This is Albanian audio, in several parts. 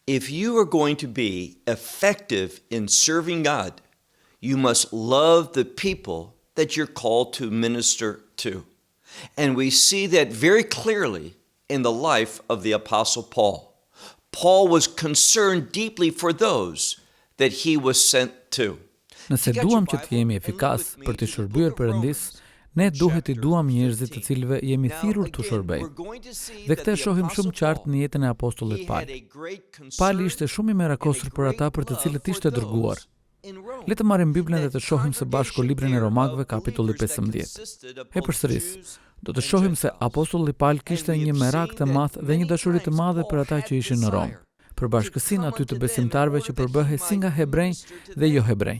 If you are going to be effective in serving God, you must love the people that you're called to minister to. And we see that very clearly in the life of the Apostle Paul. Paul was concerned deeply for those that he was sent to. Nëse duam që të jemi efikas për të shërbyer Perëndis, ne duhet i duam njerëzit të cilëve jemi thirrur të shërbejmë. Dhe këtë shohim shumë qartë në jetën e apostullit Pali. Pali ishte shumë i merakosur për ata për të cilët ishte dërguar. Le të marrim Biblën dhe të shohim së bashku librin e Romakëve kapitulli 15. E përsëris, do të shohim se apostulli Paul kishte një merak të madh dhe një dashuri të madhe për ata që ishin në Rom, për bashkësinë aty të besimtarëve që përbëhej si nga hebrej dhe jo hebrej.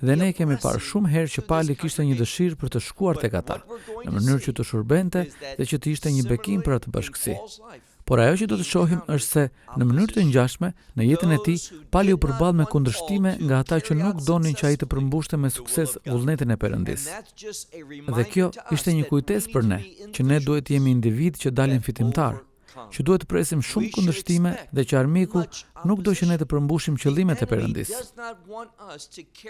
Dhe ne kemi parë shumë herë që Pali kishte një dëshirë për të shkuar tek ata, në mënyrë që të shërbente dhe që të ishte një bekim për atë bashkësi. Por ajo që do të shohim është se në mënyrë të ngjashme, në jetën e tij, Pali u përball me kundërshtime nga ata që nuk donin që ai të përmbushte me sukses vullnetin e Perëndis. Dhe kjo ishte një kujtesë për ne, që ne duhet të jemi individ që dalin fitimtar, që duhet të presim shumë kundërshtime dhe që armiku nuk do që ne të përmbushim qëllimet e Perëndis.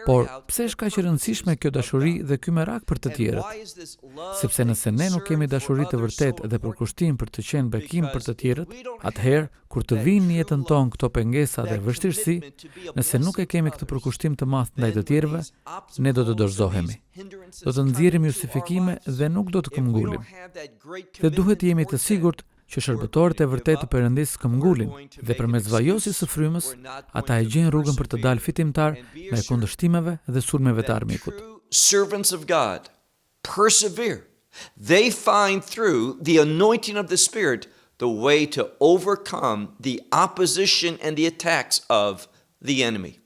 Por pse është kaq e rëndësishme kjo dashuri dhe ky merak për të tjerët? Sepse nëse ne nuk kemi dashuri të vërtetë dhe përkushtim për të qenë bekim për të tjerët, atëherë kur të vinë në jetën tonë këto pengesa dhe vështirësi, nëse nuk e kemi këtë përkushtim të madh ndaj të tjerëve, ne do të dorëzohemi. Do të nxjerrim justifikime dhe nuk do të këmbgulim. Dhe duhet të jemi të sigurt që shërbëtorët e vërtetë të Perëndis këmbgulin dhe përmes vajosjes së frymës, ata e gjejnë rrugën për të dalë fitimtar ndaj kundërshtimeve dhe sulmeve të armikut. Servants of God persevere. They find through the anointing of the Spirit the way to overcome the opposition and the attacks of the enemy.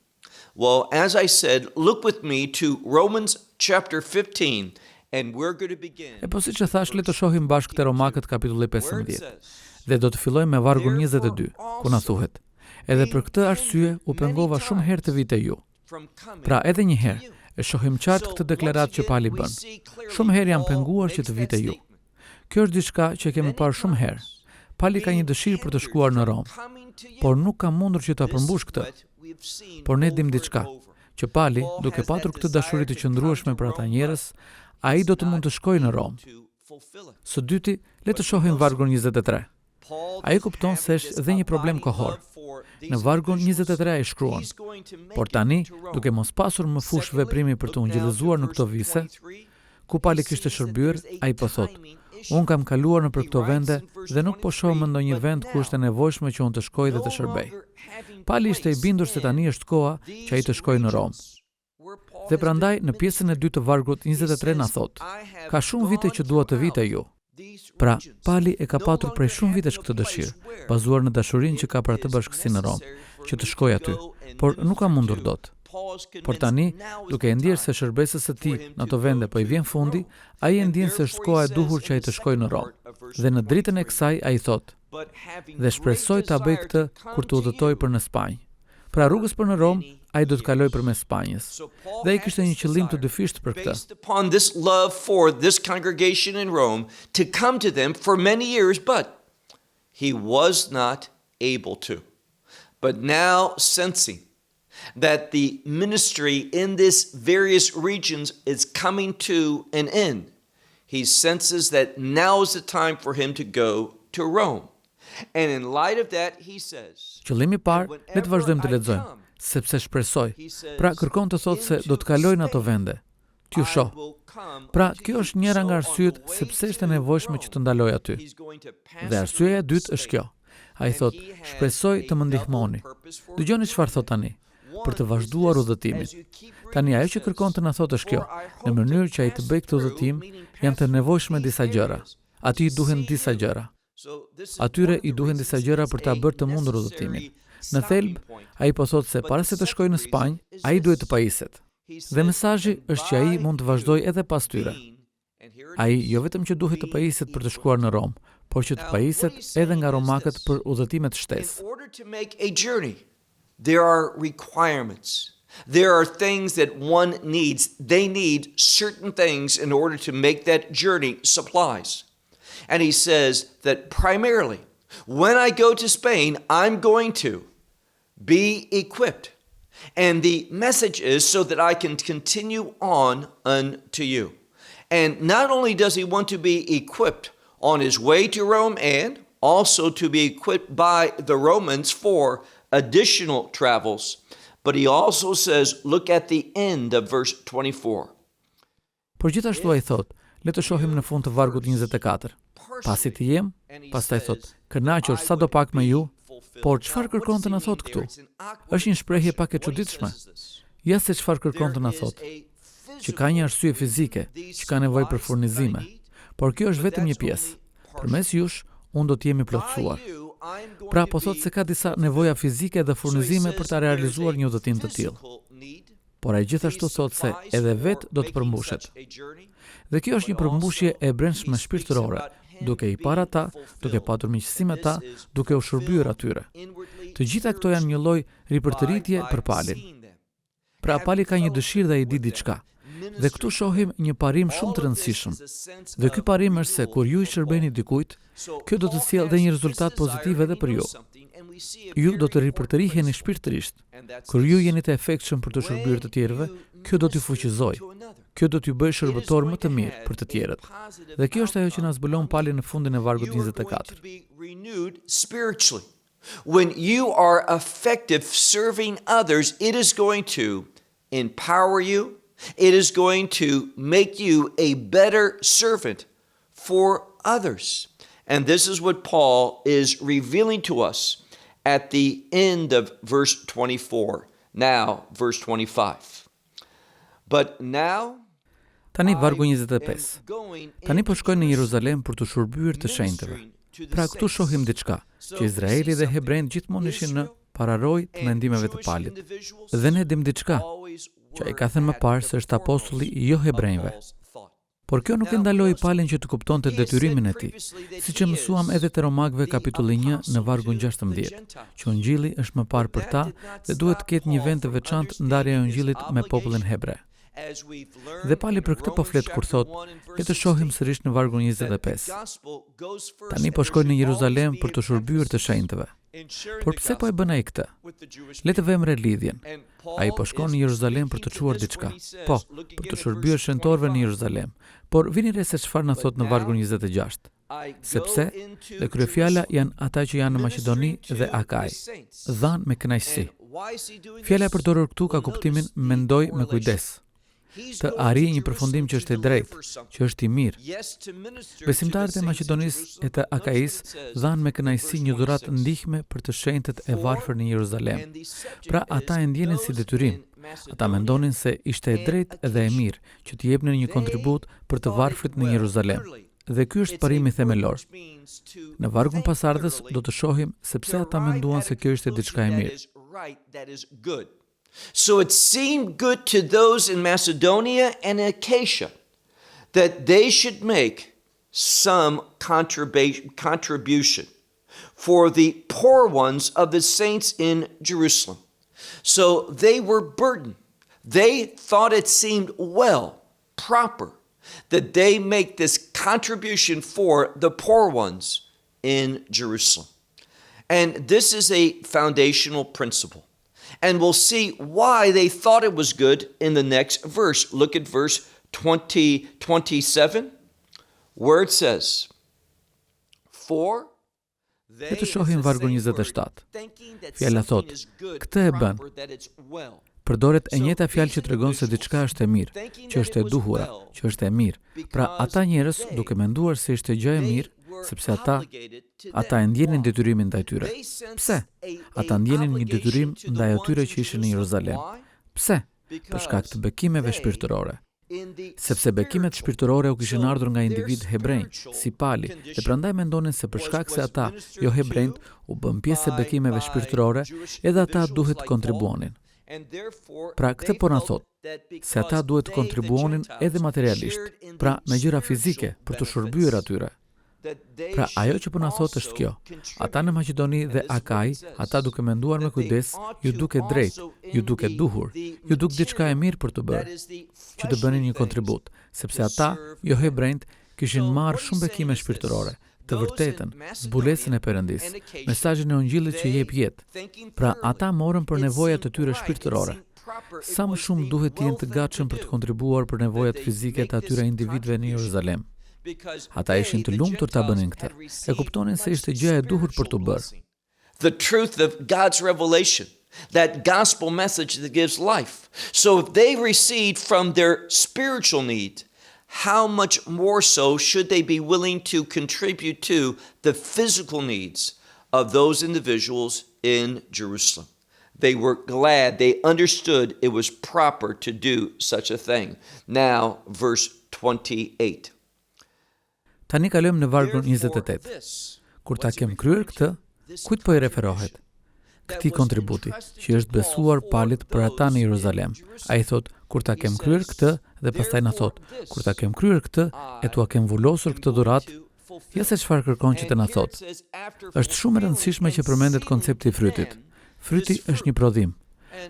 Well, as I said, look with me to Romans chapter 15. And we're going to begin. E po siç e thash, le të shohim bashkë te Romakët kapitulli 15. Dhe do të fillojmë me vargun 22, ku na thuhet: Edhe për këtë arsye u pengova shumë herë të vi te ju. Pra edhe një herë e shohim qartë këtë deklaratë që Pali bën. Shumë herë jam penguar që të vi te ju. Kjo është diçka që kemi parë shumë herë. Pali ka një dëshirë për të shkuar në Rom, por nuk ka mundur që ta përmbush këtë. Por ne dim diçka, që Pali, duke patur këtë dashuri të qëndrueshme për ata njerëz, ai do të mund të shkojë në Rom. Së dyti, le të shohim vargun 23. Ai kupton se është dhe një problem kohor. Në vargun 23 ai shkruan: Por tani, duke mos pasur më fush veprimi për të ungjillëzuar në këto vise, ku Pali kishte shërbyer, ai po thotë: Unë kam kaluar nëpër këto vende dhe nuk po shoh më ndonjë vend ku është e nevojshme që unë të shkoj dhe të shërbej. Pali ishte i bindur se tani është koha që ai të shkojë në Rom. Dhe prandaj në pjesën e dytë të vargut 23 na thot: Ka shumë vite që dua të vi te ju. Pra, Pali e ka patur prej shumë vitesh këtë dëshirë, bazuar në dashurinë që ka për atë bashkësi në Rom, që të shkojë aty, por nuk ka mundur dot. Por tani, duke e ndjerë se shërbesës së tij në ato vende po i vjen fundi, ai e ndjen se është koha e duhur që ai të shkojë në Rom. Dhe në dritën e kësaj ai thot: Dhe shpresoj ta bëj këtë kur të udhëtoj për në Spanjë. Pra rrugës për në Rom, ai do të kaloj përmes Spanjës. Dhe ai kishte një qëllim të dyfisht për këtë. Based upon this love for this congregation in Rome to come to them for many years, but he was not able to. But now sensing that the ministry in this various regions is coming to an end, he senses that now is the time for him to go to Rome. And in light of that, he says, Qëllimi i parë, le të vazhdojmë të lexojmë, sepse shpresoj. Pra kërkon të thotë se do të kaloj në ato vende. T'ju shoh. Pra kjo është njëra nga arsyet sepse është e nevojshme që të ndaloj aty. Dhe arsyeja e dytë është kjo. Ai thotë, shpresoj të më ndihmoni. Dëgjoni çfarë thot tani. Për të vazhduar udhëtimin. Tani ajo që kërkon të na thotë është kjo. Në mënyrë që ai të bëjë këtë udhëtim, janë të nevojshme disa gjëra. Atij i duhen disa gjëra. Atyre i duhen disa gjëra për ta bërë të mundur udhëtimin. Në thelb, ai po thotë se para se të shkojë në Spanjë, ai duhet të pajiset. Dhe mesazhi është që ai mund të vazhdojë edhe pas tyre. Ai jo vetëm që duhet të pajiset për të shkuar në Rom, por që të pajiset edhe nga romakët për udhëtime të shtesë. In order to make a journey, there are requirements. There are things that one needs. They need certain things in order to make that journey, supplies. And he says that primarily, when I go to Spain, I'm going to be equipped. And the message is so that I can continue on unto you. And not only does he want to be equipped on his way to Rome and also to be equipped by the Romans for additional travels, but he also says, look at the end of verse 24. Por gjithashtu ai thot, le të shohim në fund të vargut 24. Pasi të jem, pastaj thot, kënaqur sadopak me ju, por çfarë kërkon të na thot këtu? Është një shprehje pak e çuditshme. Ja se çfarë kërkon të na thot. Që ka një arsye fizike, që ka nevojë për furnizime, por kjo është vetëm një pjesë. Përmes jush, unë do të jemi plotësuar. Pra po thot se ka disa nevoja fizike dhe furnizime për ta realizuar një udhëtim të tillë. Por ai gjithashtu thot se edhe vetë do të përmbushet. Dhe kjo është një përmbushje e brendshme shpirtërore, duke i parë ata, duke patur miqësi me ta, duke u shërbyer atyre. Të gjitha këto janë një lloj ripërtëritje për Palin. Pra Pali ka një dëshirë dhe i di diçka. Dhe këtu shohim një parim shumë të rëndësishëm. Dhe ky parim është se kur ju i shërbeni dikujt, kjo do të sjellë dhe një rezultat pozitiv edhe për ju. Ju do të ripërtëriheni shpirtërisht. Kur ju jeni të efektshëm për të shërbyer të tjerëve, kjo do t'ju fuqizojë. Kjo do t'ju bëjë shërbëtor më të mirë për të tjerët. Dhe kjo është ajo që na zbulon Pali në fundin e vargut 24. When you are effective serving others, it is going to empower you. It is going to make you a better servant for others. And this is what Paul is revealing to us at the end of verse 24. Now, verse 25. But now Tani vargu 25. Tani po shkojnë në Jeruzalem për të shërbyer të shenjtëve. Pra këtu shohim diçka, që Izraeli dhe hebrejt gjithmonë ishin në pararoj të mendimeve të Palit. Dhe ne dim diçka, që ai ka thënë më parë se është apostulli i jo hebrejve. Por kjo nuk e ndaloi Palin që të kuptonte detyrimin e tij, siç e mësuam edhe te Romakëve kapitulli 1 në vargun 16, që Ungjilli është më parë për ta dhe duhet të ketë një vend të veçantë ndarja e Ungjillit me popullin hebre. Dhe Pali për këtë po flet kur thot, le të shohim sërish në vargun 25. Tani po shkojnë në Jeruzalem për të shërbyer të shenjtëve. Por pse po e bën ai këtë? Le të vëmë lidhjen. Ai po shkon në Jeruzalem për të çuar diçka. Po, për të shërbyer shenjtorëve në Jeruzalem. Por vini re se çfarë na thot në vargun 26. Sepse dhe kryefjala janë ata që janë në Maqedoni dhe Akaj, dhanë me kënaqësi. Fjala e përdorur këtu ka kuptimin mendoj me kujdes. Të arrijë një përfundim që është i drejtë, që është i mirë. Besimtarët e Maqedonisë e të Akajisë dhanë me kënaqësi një dhuratë ndihme për të shenjtët e varfër në Jeruzalem. Pra ata e ndjenin si detyrim. Ata mendonin se ishte e drejtë dhe e mirë që të jepnin një kontribut për të varfrit në Jeruzalem. Dhe ky është parimi themelor. Në vargun pasardhës do të shohim sepse ata menduan se kjo ishte diçka e mirë. So it seemed good to those in Macedonia and Achaia that they should make some contribution for the poor ones of the saints in Jerusalem. So they were burdened. They thought it seemed proper that they make this contribution for the poor ones in Jerusalem. And this is a foundational principle. And we'll see why they thought it was good in the next verse. Look at verse 27, where it says, For Le të shohim vargun 27. Fjala thot, këtë e bën. Përdoret e njëjta fjalë që tregon se diçka është e mirë, që është e duhura, që është e mirë. Pra ata njerëz duke menduar se ishte gjë e mirë, sepse ata e ndjenin detyrimin ndaj tyre. Pse? Ata ndjenin një detyrim ndaj atyre që ishin në Jeruzalem. Pse? Për shkak të bekimeve shpirtërore. Sepse bekimet shpirtërore u kishin ardhur nga individ hebrejnë, si Pali, dhe prandaj mendonin se për shkak se ata, jo hebrejt, u bën pjesë e bekimeve shpirtërore, edhe ata duhet të kontribuonin. Pra këtë po na thot, se ata duhet të kontribuonin edhe materialisht, pra me gjëra fizike për të shërbyer atyre. Pra ajo që po na thot është kjo. Ata në Maqedoni dhe Akaj, ata duke menduar me kujdes, ju duket drejt, ju duket duhur, ju duk diçka e mirë për të bërë, që të bënin një kontribut, sepse ata, jo hebrejt, kishin marrë shumë bekime shpirtërore të vërtetën, zbulesën e Perëndis, mesazhin e Ungjillit që jep jetë. Pra ata morën për nevojat e tyre shpirtërore. Sa më shumë duhet të jenë të gatshëm për të kontribuar për nevojat fizike të atyre individëve në Jeruzalem. Ata ishin të lumtur ta bënin këtë. E kuptonin se ishte gjëja e duhur për të bërë. The truth of God's revelation, that gospel message that gives life. So if they recede from their spiritual need, how much more so should they be willing to contribute to the physical needs of those individuals in Jerusalem? They were glad, they understood it was proper to do such a thing. Now, verse 28. Tani kalojmë në vargun 28. Kur ta kem kryer këtë, kujt po i referohet? Këtij kontributi, që është besuar palit për ata në Jeruzalem. Ai thot, kur ta kem kryer këtë, dhe pastaj na thot, kur ta kem kryer këtë, e tua kem vulosur këtë dhuratë. Ja se çfarë kërkon që të na thot. Është shumë e rëndësishme që përmendet koncepti i frytit. Fryti është një prodhim,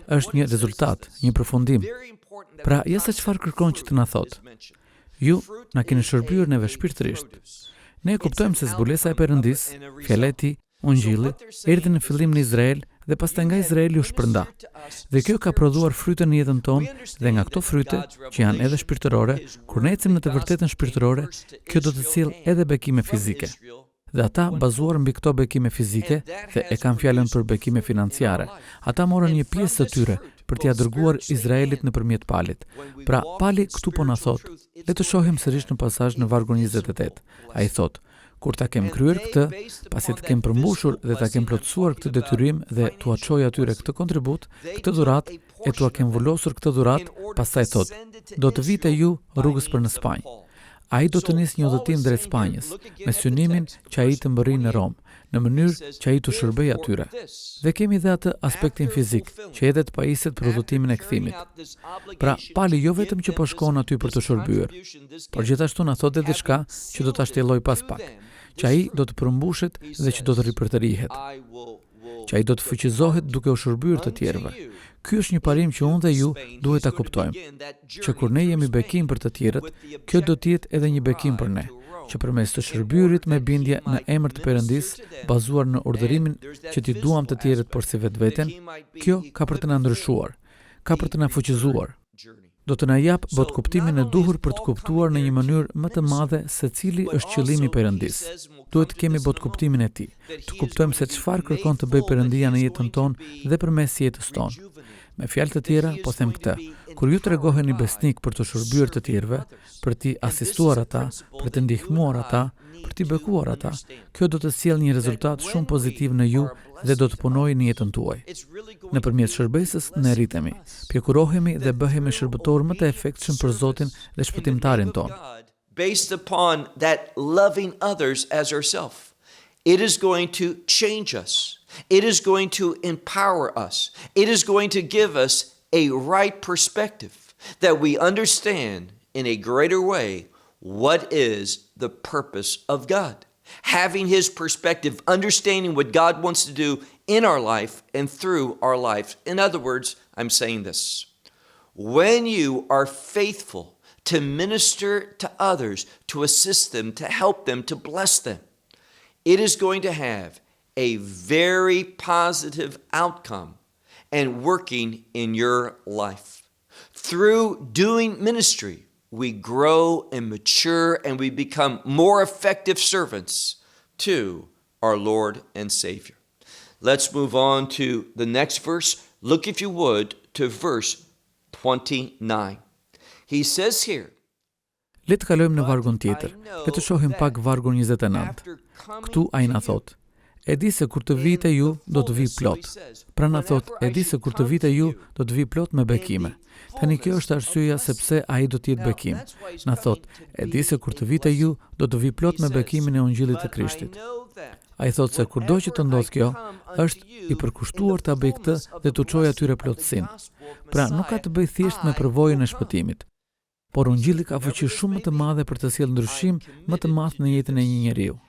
është një rezultat, një përfundim. Pra, ja se çfarë kërkon që të na thot. Ju na keni shërbyer neve shpirtërisht. Ne e kuptojmë se zbulesa e Perëndis, fjala e tij, Ungjilli, erdhi në fillim në Izrael dhe pastaj nga Izraeli u shpërnda. Dhe kjo ka prodhuar fryte në jetën tonë dhe nga këto fryte, që janë edhe shpirtërore, kur ne ecim në të vërtetën shpirtërore, kjo do të sjellë edhe bekime fizike. Dhe ata, bazuar mbi këto bekime fizike, dhe e kanë fjalën për bekime financiare, ata morën një pjesë të tyre për t'ia dërguar Izraelit nëpërmjet palit. Pra, pali këtu po na thot, le të shohim sërish në pasazh në vargun 28. Ai thot, kur ta kem kryer këtë, pasi të kem përmbushur dhe ta kem plotësuar këtë detyrim dhe t'ua çoj atyre këtë kontribut, këtë dhuratë, e t'ua kem vulosur këtë dhuratë, pastaj thot, do të vite ju rrugës për në Spanjë. Ai do të nisë një udhëtim drejt Spanjës, me synimin që ai të mbërrijë në Rom, në mënyrë që ai të shërbejë atyre. Dhe kemi dhe atë aspektin fizik, që edhe të pajiset për udhëtimin e kthimit. Pra, pali jo vetëm që po shkon aty për të shërbyer, por gjithashtu na thotë diçka që do ta shtjelloj pas pak, që ai do të përmbushet dhe që do të ripërtërihet, që ai do të fuqizohet duke u shërbyer të tjerëve. Ky është një parim që unë dhe ju duhet ta kuptojmë, që kur ne jemi bekim për të tjerët, kjo do të jetë edhe një bekim për ne, që përmes të shërbyerit me bindje në emër të Perëndis, bazuar në urdhërimin që t'i duam të tjerët por si vetveten, kjo ka për të na ndryshuar, ka për të na fuqizuar. Do të na jap bot kuptimin e duhur për të kuptuar në një mënyrë më të madhe se cili është qëllimi i Perëndis. Duhet të kemi bot kuptimin e tij, të kuptojmë se çfarë kërkon të bëjë Perëndia në jetën tonë dhe përmes jetës tonë. Me fjalë të tjera, po them këtë, kur ju tregoheni besnik për të shërbyer të tjerëve, për t'i asistuar ata, për të ndihmuar ata, për t'i bekuar ata, kjo do të sjellë një rezultat shumë pozitiv në ju dhe do të punojë në jetën tuaj. Nëpërmjet shërbesës ne rritemi, pjekurohemi dhe bëhemi shërbëtor më të efektshëm për Zotin dhe shpëtimtarin ton. Based upon that loving others as ourselves. It is going to change us. It is going to empower us. It is going to give us a right perspective that we understand in a greater way what is the purpose of God. Having His perspective, understanding what God wants to do in our life and through our life. In other words, I'm saying this. When you are faithful to minister to others, to assist them, to help them, to bless them, it is going to have a very positive outcome and working in your life. Through doing ministry, we grow and mature and we become more effective servants to our Lord and Savior. Let's move on to the next verse. Look, if you would, to verse 29. He says here, Le të kalojmë në vargun tjetër. Le të shohim pak vargun 29. Këtu ai na thot, e di se kur të vite ju, do të vi plot. Pra na thot, e di se kur të vite ju, do të vi plot me bekime. Tani kjo është arsyeja sepse ai do të jetë bekim. Na thot, e di se kur të vite ju, do të vi plot me bekimin e Ungjillit të Krishtit. Ai thot se kurdo që të ndodh kjo, është i përkushtuar ta bëj këtë dhe t'u çojë atyre plotësinë. Pra nuk ka të bëjë thjesht me përvojën e shpëtimit. Por Ungjilli ka fuqi shumë më të madhe për të sjellë ndryshim më të madh në jetën e një njeriu.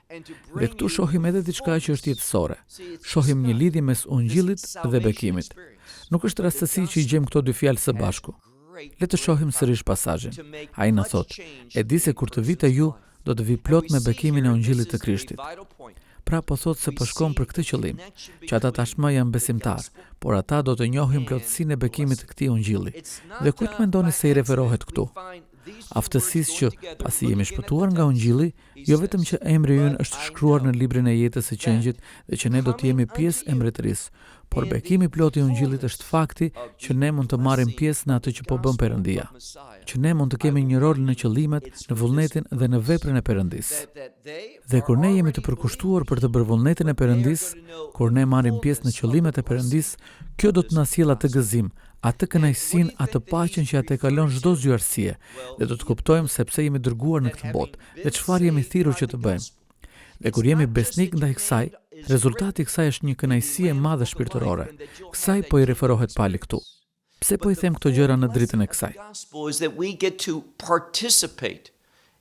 Dhe këtu shohim edhe diçka që është jetësore. Shohim një lidhje mes Ungjillit dhe bekimit. Nuk është rastësi që i gjejmë këto dy fjalë së bashku. Le të shohim sërish pasazhin. Ai na thot, e di se kur të vite ju, do të vi plot me bekimin e Ungjillit të Krishtit. Pra po thot se po shkon për këtë qëllim, që ata tashmë janë besimtar, por ata do të njohin plotësinë e bekimit të këtij Ungjilli. Dhe kujt mendoni se i referohet këtu? Aftësisë që pasi jemi shpëtuar nga Ungjilli, jo vetëm që emri ynë është shkruar në librin e jetës së qengjit dhe që ne do të jemi pjesë e mbretërisë, por bekimi plot i Ungjillit është fakti që ne mund të marrim pjesë në atë që po bën Perëndia, që ne mund të kemi një rol në qëllimet, në vullnetin dhe në veprën e Perëndisë. Dhe kur ne jemi të përkushtuar për të bërë vullnetin e Perëndisë, kur ne marrim pjesë në qëllimet e Perëndisë, kjo do të na sjellë atë gëzim, atë kënaqësinë, atë paqen që atë kalon çdo zgjuarësie, dhe do të kuptojmë se pse jemi dërguar në këtë botë dhe çfarë jemi thirrur që të bëjmë. Dhe kur jemi besnik ndaj kësaj, rezultati i kësaj është një kënaqësi e madhe shpirtërore. Kësaj po i referohet Pali këtu. Pse po i them këto gjëra në dritën e kësaj? Gospel is that we get to participate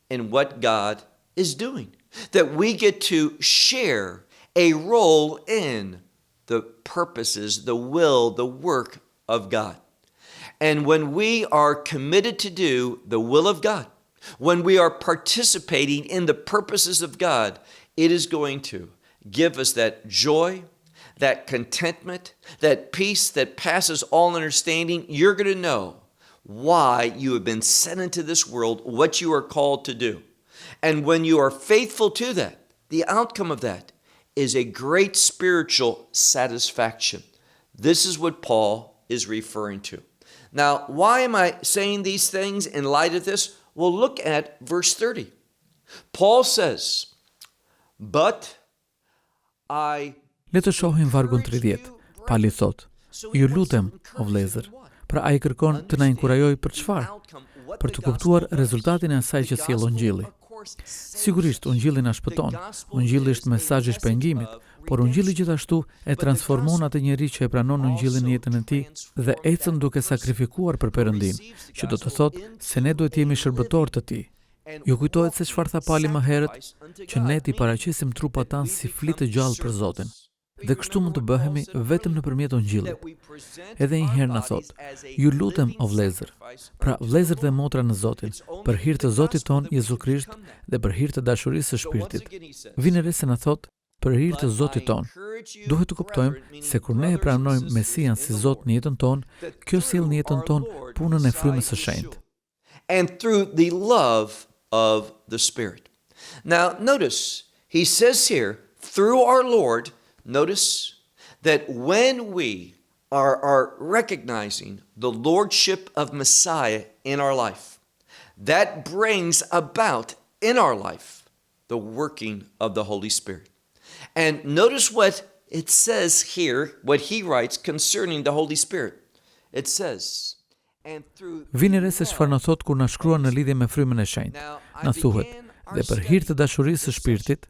in what God is doing. That we get to share a role in the purposes, the will, the work of God. And when we are committed to do the will of God, when we are participating in the purposes of God, it is going to give us that joy, that contentment, that peace that passes all understanding. You're going to know why you have been sent into this world, what you are called to do. And when you are faithful to that, the outcome of that is a great spiritual satisfaction. This is what Paul is referring to. Now, why am I saying these things in light of this? Well, look at verse 30. Paul says, "But I..." Le të shohim vargun 30. Pali thot, ju lutem, o vëllezër. Pra ai kërkon të na inkurajojë për çfarë? Për të kuptuar rezultatin e asaj që sjell Ungjilli. Sigurisht, Ungjilli na shpëton. Ungjilli është mesazhi i shpengimit, por Ungjilli gjithashtu e transformon atë njerëz që e pranon Ungjillin në jetën e tij dhe ecën duke sakrifikuar për Perëndin, që do të thotë se ne duhet jemi shërbëtor të tij. Ju kujtohet se çfarë tha Pali më herët, që ne t'i paraqesim trupat tanë si flitë të gjallë për Zotin. Dhe kështu mund të bëhemi vetëm nëpërmjet Ungjillit. Edhe një herë na thot, ju lutem o vëllezër, pra vëllezër dhe motra në Zotin, për hir të Zotit ton Jezu Krisht dhe për hir të dashurisë së Shpirtit. Vjen re se na thot, për hir të Zotit ton. Duhet të kuptojmë se kur ne e pranojmë Mesian si Zot në jetën tonë, kjo sjell në jetën tonë punën e frymës së shenjtë. And through the love of the Spirit. Now, notice, he says here, through our Lord, notice that when we are recognizing the lordship of Messiah in our life, that brings about in our life the working of the Holy Spirit. And notice what it says here, what he writes concerning the Holy Spirit. It says, and through... Vini re se çfarë na thot kur na shkruan në lidhje me frymën e shenjtë. Na thuhet, dhe për hir të dashurisë së Shpirtit.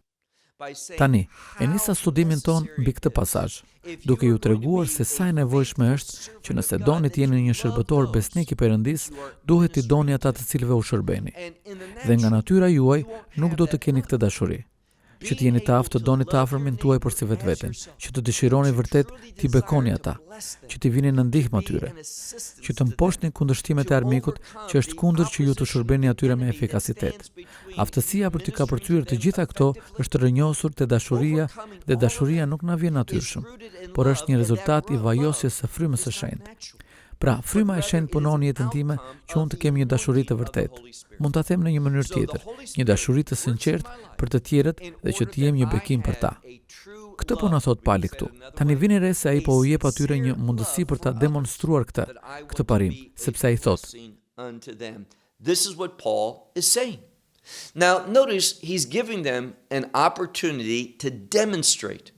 Tani, e nisa studimin ton mbi këtë pasazh, duke ju treguar se sa e nevojshme është që nëse doni të jeni një shërbëtor besnik i Perëndis, duhet t'i doni ata të cilëve u shërbeni. Dhe nga natyra juaj nuk do të keni këtë dashuri. Që të jeni të aftë të doni të afërmin tuaj për si vetveten, që të dëshironi vërtet t'i bekoni ata, që t'i vini në ndihmë atyre, që të mposhtni kundërshtimet e armikut që është kundër që ju të shërbeni atyre me efikasitet. Aftësia për t'i kapërcyer të gjitha këto është rrënjosur te dashuria, dhe dashuria nuk na vjen natyrshëm, por është një rezultat i vajosjes së frymës së shenjtë. Pra, fryma e shenjtë punon në jetën time që unë të kem një dashuri të vërtetë. Mund ta them në një mënyrë tjetër, një dashuri të sinqertë për të tjerët dhe që të jem një bekim për ta. Këtë po na thot Pali këtu. Tani vini re se ai po u jep atyre një mundësi për ta demonstruar këtë parim, sepse ai thot. This is what Paul is saying. Now, notice he's giving them an opportunity to demonstrate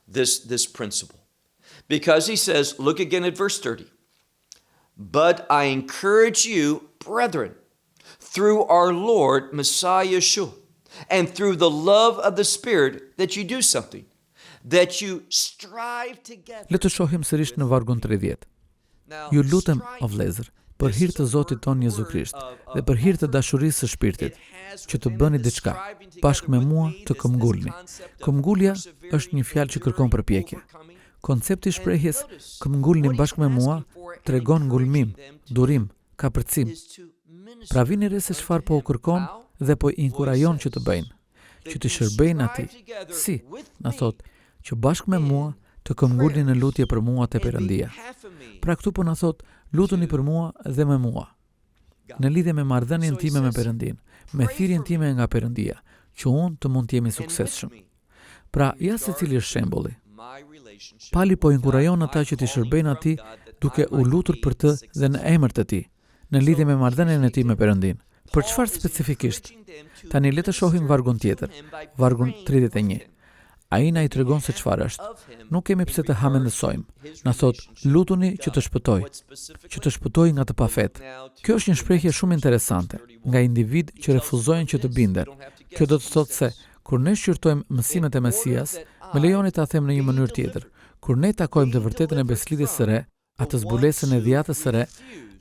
this principle. Because he says, look again at verse 30. But I encourage you, brethren, through our Lord Messiah Yeshua, and through the love of the Spirit, that you do something, that you strive together. Le të shohim sërish në vargun 30. Ju lutem, o vëllezër, për hir të Zotit ton Jezu Krisht dhe për hir të dashurisë së Shpirtit, që të bëni diçka bashkë me mua të këmbgulni. Këmbgulja është një fjalë që kërkon përpjekje. Koncepti i shprehjes këmbgulni bashkë me mua tregon ngulmim, durim, kapërcim. Pra vini re se çfarë po u kërkon dhe po i inkurajon që të bëjnë, që të shërbejnë atij. Si, na thot, që bashkë me mua të këmbgulni në lutje për mua te Perëndia. Pra këtu po na thot, lutuni për mua dhe me mua. Në lidhje me marrëdhënien time me Perëndin, me thirrjen time nga Perëndia, që unë të mund të jemi suksesshëm. Pra, ja se cili është shembulli. Pali po inkurajon ata që të shërbejnë atij duke u lutur për të dhe në emër të tij, në lidhje me marrëdhënien e tij me Perëndin. Për çfarë specifikisht? Tani le të shohim vargun tjetër, vargun 31. Ai na i tregon se çfarë është. Nuk kemi pse të hamendësojmë. Na thot, lutuni që të shpëtoj nga të pafet. Kjo është një shprehje shumë interesante nga individ që refuzojnë që të binden. Kjo do të thotë se kur ne shqyrtojmë mësimet e Mesias, më lejoni ta them në një mënyrë tjetër. Kur ne takojmë të vërtetën e beslidhjes së re, atë zbulesën e dhjatës së re,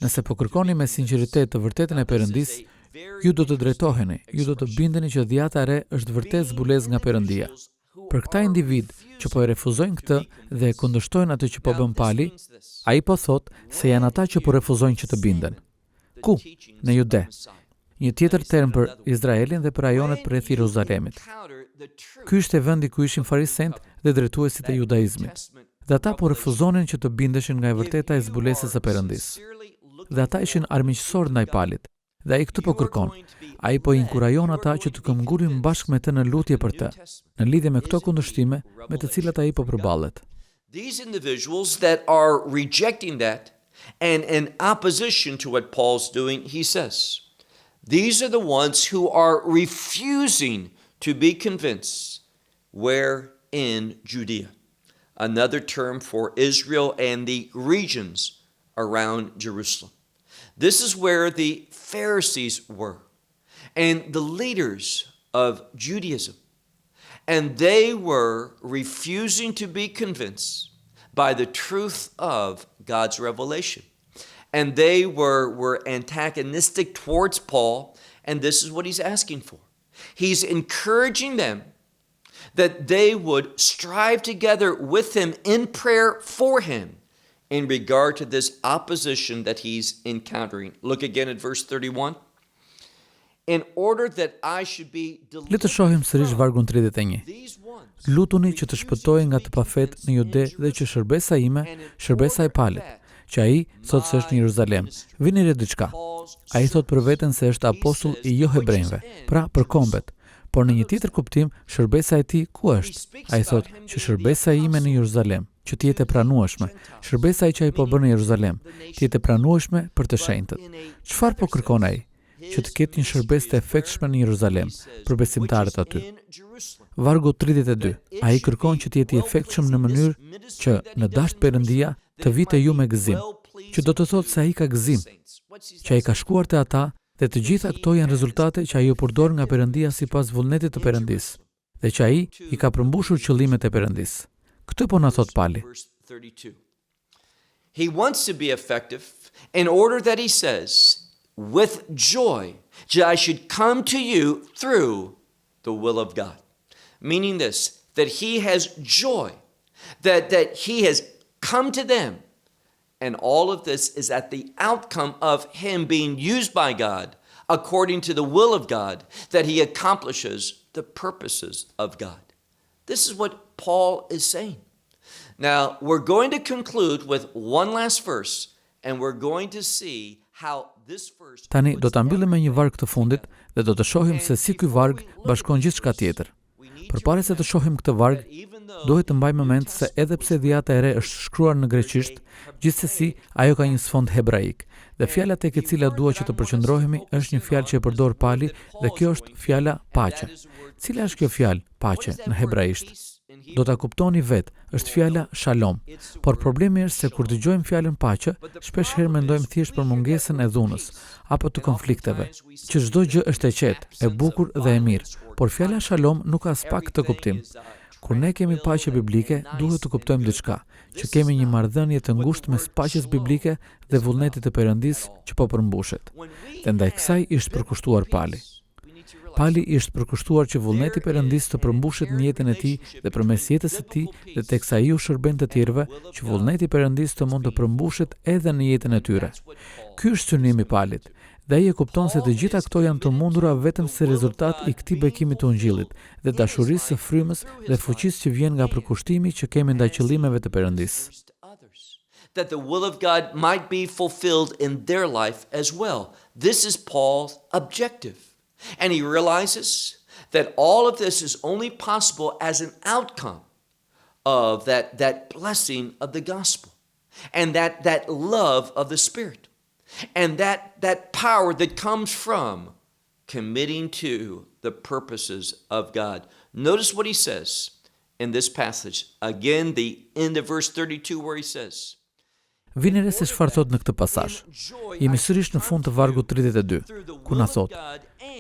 nëse po kërkoni me sinqeritet të vërtetën e Perëndis, ju do të drejtoheni, ju do të bindeni që dhjata e re është vërtet zbulesë nga Perëndia. Për këta individ që po e refuzojnë këtë dhe e kundërshtojnë atë që po bën Pali, ai po thot se janë ata që po refuzojnë që të binden. Ku? Në Jude. Një tjetër term për Izraelin dhe për rajonet rreth Jeruzalemit. Ky ishte vendi ku ishin farisejt dhe drejtuesit e judaizmit. Dhe ata po refuzonin që të bindeshin nga e vërteta e zbulesës së Perëndis. Dhe ata ishin armiqësor ndaj Palit. Dhe ai këtë po kërkon. Ai po inkurajon ata që të këmbgulin bashkë me të në lutje për të, në lidhje me këto kundërshtime me të cilat ai po përballet. These individuals that are rejecting that and in opposition to what Paul's doing, he says, these are the ones who are refusing to be convinced. Where? In Judea. Another term for Israel and the regions around Jerusalem. This is where the Pharisees were and the leaders of Judaism. And they were refusing to be convinced by the truth of God's revelation. And they were antagonistic towards Paul, and this is what he's asking for. He's encouraging them that they would strive together with him in prayer for him in regard to this opposition that he's encountering. Look again at verse 31. In order that I should be delivered. Le të shohim sërish vargun 31. Lutuni që të shpëtoj nga të pafet në Jude dhe që shërbesa ime, shërbesa e Palit, që ai thot se është në Jeruzalem. Vini re diçka. Ai thot për veten se është apostull i jo hebrejve, pra për kombet. Por në një tjetër kuptim, shërbesa e tij ku është? Ai thot që shërbesa ime në Jeruzalem, që të jetë e pranueshme. Shërbesa që ai po bën në Jeruzalem, të jetë e pranueshme për të shenjtët. Çfarë po kërkon ai? Që të ketë një shërbesë të efektshme në Jeruzalem për besimtarët aty. Vargu 32. Ai kërkon që të jetë i efektshëm në mënyrë që në dasht Perëndia të vite ju me gëzim, që do të thotë se ai ka gëzim, që ai ka shkuar te ata dhe të gjitha këto janë rezultate që ai u përdor nga Perëndia sipas vullnetit të Perëndis, dhe që ai i ka përmbushur qëllimet e Perëndis. Këtë po na thot Pali. He wants to be effective in order that he says, with joy, that I should come to you through the will of God. Meaning this, that he has joy, that he has come to them. And all of this is at the outcome of him being used by God according to the will of God, that he accomplishes the purposes of God. This is what Paul is saying. Now, we're going to conclude with one last verse, and we're going to see how this verse... Tani, do të mbyllim me një varg të fundit dhe do të shohim se si ky varg bashkon gjithçka tjetër. Përpara se të shohim këtë varg, duhet të mbajmë mend se edhe pse dhjata e re është shkruar në greqisht, gjithsesi ajo ka një sfond hebraik. Dhe fjala tek e cila dua që të përqendrohemi është një fjalë që e përdor Pali dhe kjo është fjala paqe. Cila është kjo fjalë paqe në hebraisht? Do ta kuptoni vet, është fjala shalom. Por problemi është se kur dëgjojmë fjalën paqe, shpesh herë mendojmë thjesht për mungesën e dhunës apo të konflikteve, që çdo gjë është e qetë, e bukur dhe e mirë. Por fjala shalom nuk ka as pak këtë kuptim. Kur ne kemi paqe biblike, duhet të kuptojmë diçka, që kemi një marrëdhënie të ngushtë mes paqes biblike dhe vullnetit të Perëndis që po përmbushet. Dhe ndaj kësaj ishte përkushtuar Pali. Pali ishte përkushtuar që vullneti i Perëndis të përmbushet në jetën e tij dhe përmes jetës së tij dhe teksa ai u shërben të tjerëve, që vullneti i Perëndis të mund të përmbushet edhe në jetën e tyre. Ky është synimi i Palit Dhe ai e kupton se të gjitha këto janë të mundura vetëm si rezultat i këtij bekimi të Ungjillit dhe dashurisë së frymës dhe fuqisë që vjen nga përkushtimi që kemi ndaj qëllimeve të Perëndisë. That the will of God might be fulfilled in their life as well. This is Paul's objective. And he realizes that all of this is only possible as an outcome of that blessing of the gospel and that love of the Spirit and that power that comes from committing to the purposes of God. Notice what he says in this passage. Again, the end of verse 32 where he says, Vini re se çfarë thot në këtë pasazh. Jemi sërish në fund të vargut 32, ku na thot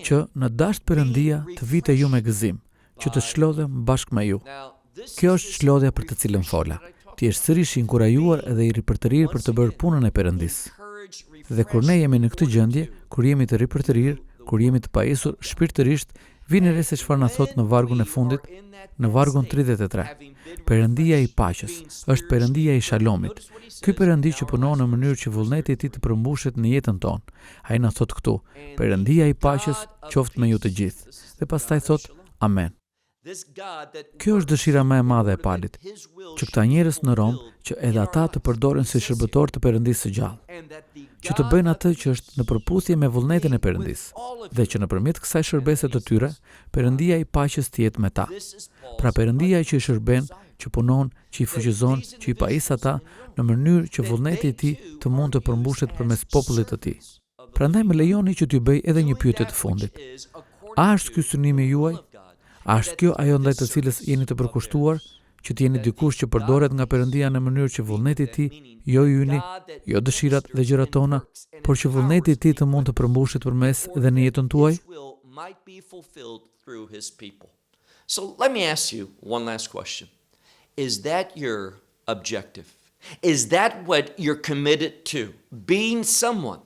që në dasht Perëndia të vite ju me gëzim, që të shlodhem bashkë me ju. Kjo është shlodhja për të cilën fola. Ti je sërish i inkurajuar dhe i ripërtërir për të bërë punën e Perëndisë. Dhe kur ne jemi në këtë gjendje, kur jemi të ripërtërir, kur jemi të pajisur shpirtërisht, vini re se çfarë na thot në vargun e fundit, në vargun 33. Perëndia i paqes është Perëndia i Shalomit. Ky Perëndi që punon në mënyrë që vullneti i tij të përmbushet në jetën tonë. Ai na thot këtu, Perëndia i paqes qoftë me ju të gjithë. Dhe pastaj thot, Amen. Kjo është dëshira më e madhe e Palit, që këta njerëz në Rom, që edhe ata të përdoren si shërbëtor të Perëndisë së gjallë, që të bëjnë atë që është në përputhje me vullnetin e Perëndisë, dhe që nëpërmjet kësaj shërbese të tyre, Perëndia i paqes të jetë me ta. Pra Perëndia që i shërben, që punon, që i fuqizon, që i pajis ata në mënyrë që vullneti i tij të mund të përmbushet përmes popullit të tij. Prandaj më lejoni që t'ju bëj edhe një pyetje të fundit. A është ky synimi juaj? A është kjo ajo ndaj të cilës jeni të përkushtuar, që të jeni dikush që përdoret nga Perëndia në mënyrë që vullneti i tij, jo yni, jo dëshirat dhe gjërat tona, por që vullneti i tij të mund të përmbushet përmes dhe në jetën tuaj? So let me ask you one last question. Is that your objective? Is that what you're committed to? Being someone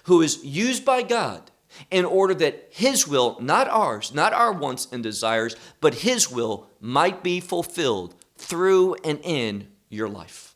who is used by God in order that His will, not ours, not our wants and desires, but His will might be fulfilled through and in your life.